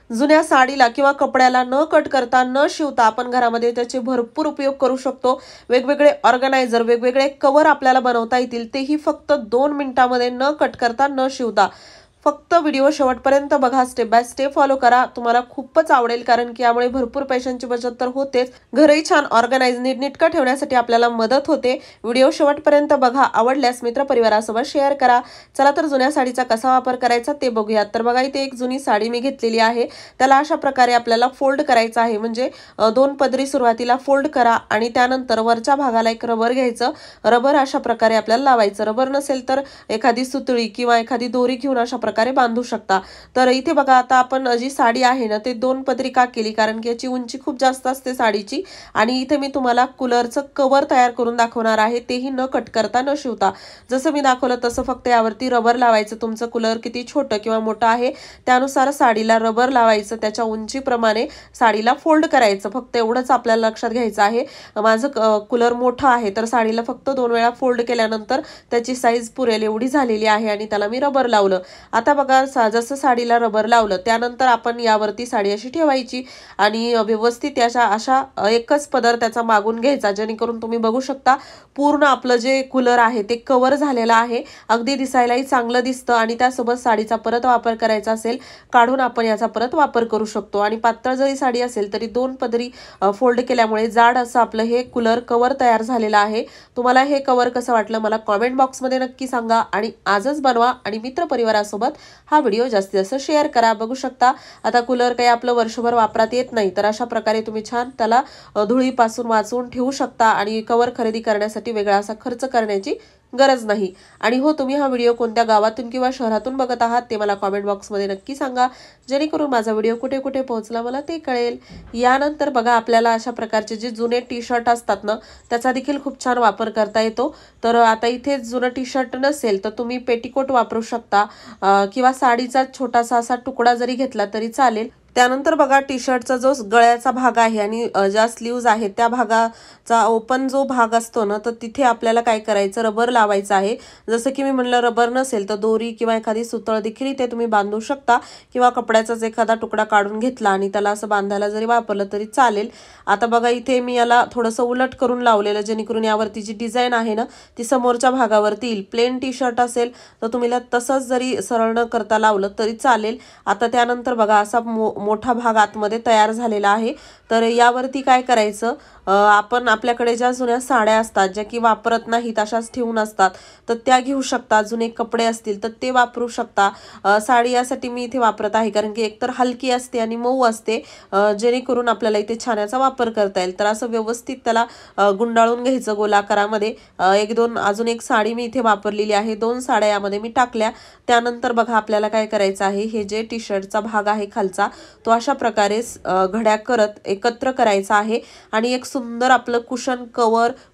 जुन्या साडीला किंवा कपड्याला न कट करता न शिवता आपण घरामध्ये त्याचे भरपूर उपयोग करू शकतो। वेगवेगळे ऑर्गनायझर, वेगवेगळे कवर आपल्याला बनवता येतील, तेही फक्त 2 मिनिटांमध्ये न कट करता न शिवता। फक्त व्हिडिओ शेवटपर्यंत बघा, स्टेप बाय स्टेप फॉलो करा, तुम्हाला खूपच आवडेल, कारण की यामुळे भरपूर पैशांची बचत तर होतेच, घरही छान ऑर्गनाइज नीटनेटकं ठेवण्यासाठी आपल्याला मदत होते। व्हिडिओ शेवटपर्यंत बघा, आवडल्यास मित्रपरिवारासोबत शेअर करा। चला तर जुन्या साडीचा कसा वापर करायचा ते बघूयात। तर बघा, इथे एक जुनी साडी मी घेतलेली आहे, त्याला अशा प्रकारे आपल्याला फोल्ड करायचं आहे, म्हणजे 2 पदरी सुरुवातीला फोल्ड करा आणि त्यानंतर वरच्या भागाला एक रबर घ्यायचं, रबर अशा प्रकारे आपल्याला लावायचं। रबर नसेल तर एखादी सुतळी किंवा एखादी दोरी घेऊन अशा प्रकारे बांधू शकता। तर इथे बघा, आता आपण जी साडी आहे ना ते 2 पदरी का केली, कारण की याची उंची खूप जास्त असते साडीची। आणि इथे मी तुम्हाला कूलरचं कव्हर तयार करून दाखवणार आहे, तेही न कट करता न शिवता। जसं मी दाखवलं तसं फक्त यावरती रबर लावायचं, तुमचं कूलर किती छोटं किंवा मोठं आहे त्यानुसार साडीला रबर लावायचं, त्याच्या उंचीप्रमाणे साडीला फोल्ड करायचं, फक्त एवढंच आपल्याला लक्षात घ्यायचं आहे। माझं कूलर मोठं आहे तर साडीला फक्त 2 वेळा फोल्ड केल्यानंतर त्याची साईज पुरेल एवढी झालेली आहे आणि त्याला मी रबर लावलं। आता बघा, जसं साडीला रबर लावलं त्यानंतर आपण यावरती साडी अशी ठेवायची आणि व्यवस्थित याच्या अशा एकच पदर त्याचा मागून घ्यायचा, जेणेकरून तुम्ही बघू शकता पूर्ण आपलं जे कूलर आहे ते कव्हर झालेलं आहे, अगदी दिसायलाही चांगलं दिसतं। आणि त्यासोबत साडीचा परत वापर करायचा असेल, काढून आपण याचा परत वापर करू शकतो। आणि पातळ जरी साडी असेल तरी 2 पदरी फोल्ड केल्यामुळे जाड असं आपलं हे कूलर कव्हर तयार झालेलं आहे। तुम्हाला हे कव्हर कसं वाटलं मला कॉमेंट बॉक्समध्ये नक्की सांगा आणि आजच बनवा आणि मित्रपरिवारासोबत हा व्हिडिओ जास्तीत जास्त शेअर करा। बघू शकता, आता कूलर काही आपलं वर्षभर वापरात येत नाही, तर अशा प्रकारे तुम्ही छान त्याला धुळीपासून वाचवून ठेवू शकता आणि कव्हर खरेदी करण्यासाठी वेगळा असा खर्च करण्याची गरज नाही। आणि हो, तुम्ही हा व्हिडिओ कोणत्या गावातून किंवा शहरातून बघत आहात ते मला कॉमेंट बॉक्समध्ये नक्की सांगा, जेणेकरून माझा व्हिडिओ कुठे कुठे पोहोचला मला ते कळेल। यानंतर बघा, आपल्याला अशा प्रकारचे जे जुने टी शर्ट असतात ना त्याचा देखील खूप छान वापर करता येतो। तर आता इथे जुनं टी शर्ट नसेल तर तुम्ही पेटीकोट वापरू शकता, किंवा साडीचा छोटासा असा तुकडा जरी घेतला तरी चालेल। त्यानंतर बघा, टी शर्टचा जो गळ्याचा भाग आहे आणि ज्या स्लीव्ज आहेत त्या भागाचा ओपन जो भाग असतो ना, तर तिथे आपल्याला काय करायचं, रबर लावायचं आहे। जसं की मी म्हणलं, रबर नसेल तर दोरी किंवा एखादी सुतळ देखील इथे तुम्ही बांधू शकता, किंवा कपड्याचाच एखादा तुकडा काढून घेतला आणि त्याला असं बांधायला जरी वापरलं तरी चालेल। आता बघा, इथे मी याला थोडंसं उलट करून लावलेलं, जेणेकरून यावरती जी डिझाईन आहे ना ती समोरच्या भागावरती येईल। प्लेन टी शर्ट असेल तर तुम्ही तसंच जरी सरळ न करता लावलं तरी चालेल। आता त्यानंतर बघा, असा मोठा भाग आतमध्ये तयार झालेला आहे। तर यावरती काय करायचं, आपण आपल्याकडे ज्या जुन्या साड्या असतात ज्या की वापरत नाहीत अशाच ठेवून असतात तर त्या घेऊ शकता, जुने कपडे असतील तर ते वापरू शकता। साडी यासाठी मी इथे वापरत आहे कारण की एकतर हलकी असते आणि मऊ असते, जेणेकरून आपल्याला इथे छान याचा वापर करता येईल। तर असं व्यवस्थित त्याला गुंडाळून घ्यायचं गोलाकारामध्ये। अजून एक साडी मी इथे वापरलेली आहे, 2 साड्या यामध्ये मी टाकल्या। त्यानंतर बघा, आपल्याला काय करायचं आहे, हे जे टी शर्टचा भाग आहे खालचा तो अशा प्रकारे घड्या करत एकत्र करायचा आहे आणि एक सुंदर आपलं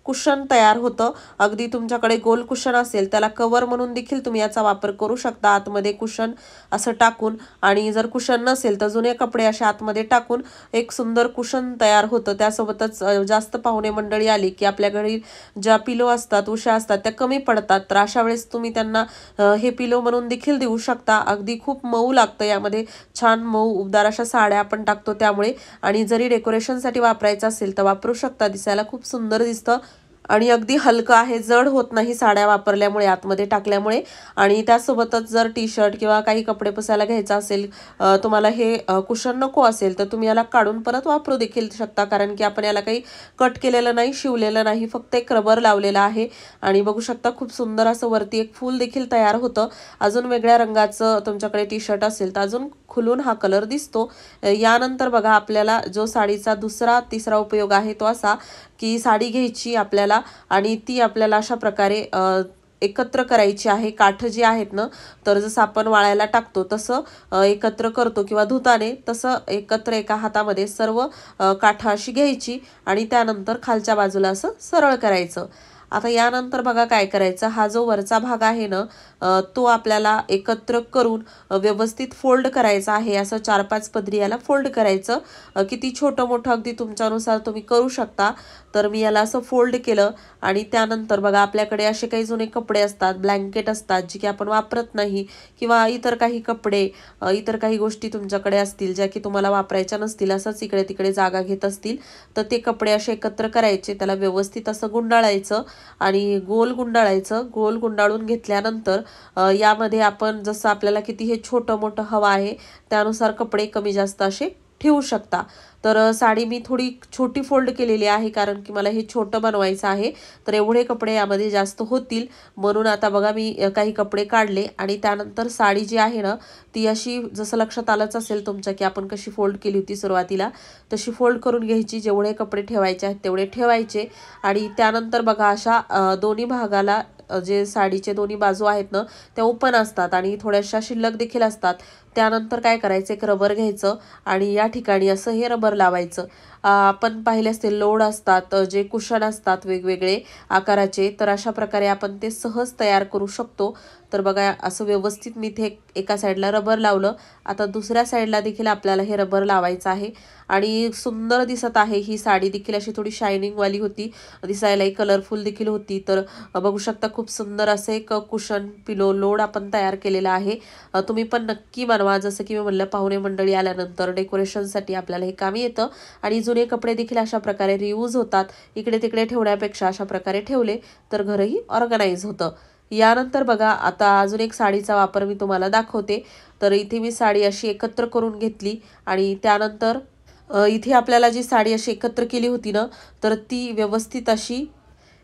कुशन तयार होतं। अगदी तुमच्याकडे गोल कुशन असेल त्याला कव्हर म्हणून देखील तुम्ही याचा वापर करू शकता, आतमध्ये कुशन असं टाकून। आणि जर कुशन नसेल तर जुने कपडे अशा आतमध्ये टाकून एक सुंदर कुशन तयार होतं। त्यासोबतच जास्त पाहुणे मंडळी आली की आपल्या घरी ज्या पिलो असतात, उशा असतात त्या कमी पडतात, तर अशा वेळेस तुम्ही त्यांना हे पिलो म्हणून देखील देऊ शकता। अगदी खूप मऊ लागतं, यामध्ये छान मऊ उबदार अशा साड्या आपण टाकतो त्यामुळे। आणि जरी डेकोरेशनसाठी वापरायचं असेल तर वापरू शकता, दिसायला खूप सुंदर दिसतं आणि अगदी हलकं आहे, जड होत नाही साड्या वापरल्यामुळे, आतमध्ये टाकल्यामुळे। आणि त्यासोबतच जर टी शर्ट किंवा काही कपडे पुसायला घ्यायचं असेल, तुम्हाला हे कुशन नको असेल तर तुम्ही याला काढून परत वापरू देखील शकता, कारण की आपण याला काही कट केलेलं नाही, शिवलेलं नाही, फक्त एक रबर लावलेला आहे। आणि बघू शकता, खूप सुंदर असं वरती एक फूल देखील तयार होतं। अजून वेगळ्या रंगाचं तुमच्याकडे टी शर्ट असेल तर अजून खुलून हा कलर दिसतो। यानंतर बघा, आपल्याला जो साडीचा तिसरा उपयोग आहे तो असा की साडी घ्यायची आपल्याला आणि ती आपल्याला अशा प्रकारे एकत्र करायची आहे। काठ जी आहेत ना, तर जसं आपण वाळायला टाकतो तसं एकत्र करतो किंवा धुताने तसं एकत्र एका हातामध्ये सर्व काठ अशी घ्यायची आणि त्यानंतर खालच्या बाजूला असं सरळ करायचं। आता यानंतर बघा काय करायचं, हा जो वरचा भाग आहे ना तो आपल्याला एकत्र करून व्यवस्थित फोल्ड करायचा आहे। असं 4-5 पदरी याला फोल्ड करायचं। किती छोटं मोठं अगदी तुमच्यानुसार तुम्ही करू शकता। तर मी याला असं फोल्ड केलं आणि त्यानंतर बघा आपल्याकडे असे काही जुने कपडे असतात, ब्लँकेट असतात जे की आपण वापरत नाही, किंवा इतर काही कपडे, इतर काही गोष्टी तुमच्याकडे असतील ज्या की तुम्हाला वापरायच्या नसतील, असंच इकडे तिकडे जागा घेत असतील, तर ते कपडे असे एकत्र करायचे, त्याला व्यवस्थित असं गुंडाळायचं आणि गोल गुंडाळायचं। गोल गुंडाळून घेतल्यानंतर यामध्ये आपण जसं आपल्याला किती हे छोटं मोठं हवं आहे त्यानुसार कपडे कमी जास्त असे ठेवू शकता। तर साडी मी थोडी छोटी फोल्ड केलेली आहे कारण की मला हे छोटं बनवायचं आहे, तर एवढे कपडे यामध्ये जास्त होतील म्हणून। आता बघा मी काही कपडे काढले आणि त्यानंतर साडी जी आहे ना ती अशी, जसं लक्षात आलंच असेल तुमच्या की आपण कशी फोल्ड केली होती सुरुवातीला, तशी फोल्ड करून घ्यायची। जेवढे कपडे ठेवायचे आहेत तेवढे ठेवायचे आणि त्यानंतर बघा अशा दोन्ही भागाला जे साडीचे दोन्ही बाजू आहेत ना त्या ओपन असतात आणि थोड्याशा शिल्लक देखील असतात। त्यानंतर काय करायचं, एक रबर घ्यायचं आणि या ठिकाणी असं हे रबर लावायचं। आपण पाहिले असतील लोड असतात, जे कुशन असतात वेगवेगळे आकाराचे, तर अशा प्रकारे आपण ते सहज तयार करू शकतो। तर बघा असं व्यवस्थित मी इथे एका साईडला रबर लावलं। आता दुसऱ्या साईडला देखील आपल्याला हे रबर लावायचं आहे आणि सुंदर दिसत आहे। ही साडी देखील अशी थोडी शायनिंग वाली होती, दिसायलाही कलरफुल देखील होती। तर बघू शकता खूप सुंदर असे एक कुशन पिलो लोड आपण तयार केलेला आहे। तुम्ही पण नक्की बनवा। जसं की मी म्हणलं, पाहुणे मंडळी आल्यानंतर डेकोरेशनसाठी आपल्याला हे कामी येतं आणि जुने कपडे देखील अशा प्रकारे रियूज होतात। इकडे तिकडे ठेवण्यापेक्षा अशा प्रकारे ठेवले तर घरही ऑर्गनाइज होतं। यानंतर बघा आता अजून एक साडीचा वापर मी तुम्हाला दाखवते। तर इथे मी साडी अशी एकत्र करून घेतली आणि त्यानंतर इथे आपल्याला जी साडी अशी एकत्र केली होती ना तर ती व्यवस्थित अशी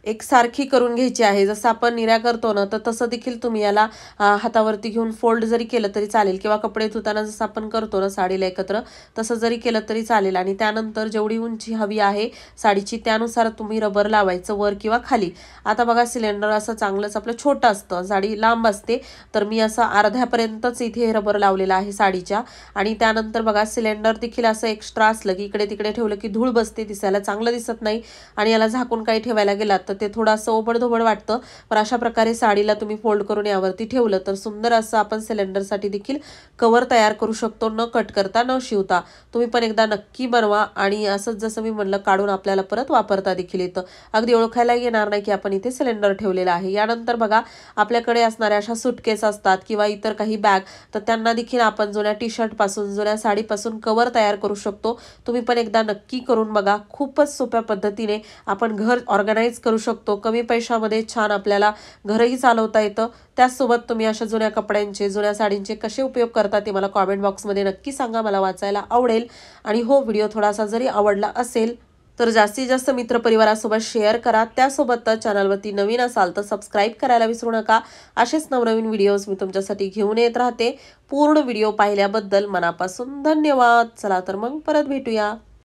एकसारखी करून घ्यायची आहे। जसं आपण निर्या करतो ना तर तसं देखील तुम्ही याला हातावरती घेऊन फोल्ड जरी केलं तरी चालेल, किंवा कपडे धुताना जसं आपण करतो ना साडीला एकत्र, तसं जरी केलं तरी चालेल। आणि त्यानंतर जेवढी उंची हवी आहे साडीची त्यानुसार तुम्ही रबर लावायचं वर किंवा खाली। आता बघा सिलेंडर असं चांगलंच आपलं छोटं असतं, साडी लांब असते, तर मी असं अर्ध्यापर्यंतच इथे रबर लावलेला आहे साडीच्या। आणि त्यानंतर बघा सिलेंडर देखील असं एक्स्ट्रा असलं की इकडे तिकडे ठेवलं की धूळ बसते, दिसायला चांगलं दिसत नाही आणि याला झाकून काही ठेवायला गेलात तर ते थोडंसं ओबडधोबड वाटतं। पण अशा प्रकारे साडीला तुम्ही फोल्ड करून यावरती ठेवलं तर सुंदर असं आपण सिलेंडरसाठी देखील कवर तयार करू शकतो, न कट करता न शिवता। तुम्ही पण एकदा नक्की बनवा आणि असंच जसं मी म्हणलं काढून आपल्याला परत वापरता देखील येतं, अगदी ओळखायला येणार नाही की आपण इथे सिलेंडर ठेवलेला आहे। यानंतर बघा आपल्याकडे असणाऱ्या अशा सुटकेस असतात किंवा इतर काही बॅग, तर त्यांना देखील आपण जुन्या टी शर्ट पासून जुन्या साडीपासून कवर तयार करू शकतो। तुम्ही पण एकदा नक्की करून बघा, खूपच सोप्या पद्धतीने आपण घर ऑर्गनाइज करू शकतो। कमी पैशामध्ये छान आपल्याला घरही चालवता येतं। त्याचसोबत तुम्ही अशा जुन्या कपड्यांचे जुन्या साडींचे कसे उपयोग करता ते मला कॉमेंट बॉक्समध्ये नक्की सांगा, मला वाचायला आवडेल। आणि हो, व्हिडिओ थोडासा जरी आवडला असेल तर जास्तीत जास्त मित्रपरिवारासोबत शेअर करा। त्यासोबत चॅनलवरती नवीन असाल तर सबस्क्राईब करायला विसरू नका। असेच नवनवीन व्हिडिओज मी तुमच्यासाठी घेऊन येत राहते। पूर्ण व्हिडिओ पाहिल्याबद्दल मनापासून धन्यवाद। चला तर मग परत भेटूया।